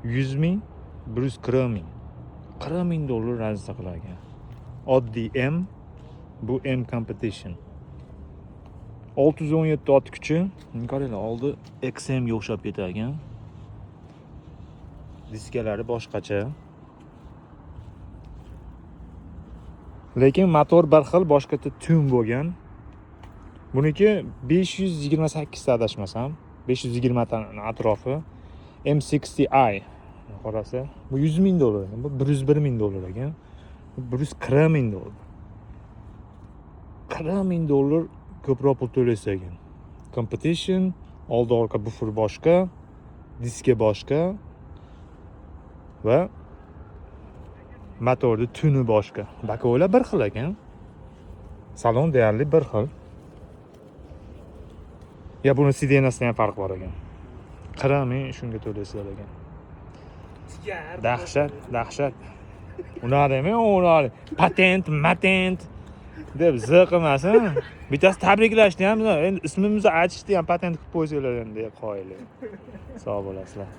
100 ming, 140 ming. 40 ming dollar aziz qilarkan. Oddiy M, bu M competition. 617 ot kuchi. Qaranglar, oldi XM ga o'xshab ketar ekan. Diskalari boshqacha. Lekin motor bir xil, boshqacha tune bo'lgan. Buniki 528 ta adashmasam, 520 ta atrofi. M60i qarasa, bu 100 ming dollar, bu 101 ming dollar ekan. Bu 140 ming dollar. 40 ming dollar ko'proq pul to'laysiz ekan. Competition, oldi orqa buffer boshqa, diska boshqa va motorni tuni boshqa. Bakovlar bir xil ekan. Salon deyarli bir xil. Ya buni sidenasida ham farq bor ekan. 40 ming shunga to'laysizlar ekan. Dahshat. Ular patent deb ziqmasin. Bittasi tabriklashdi ham, endi ismimizni aytishdi ham, patent qilib qo'ysanglar endi, qoyillar. Sog' bo'lasizlar.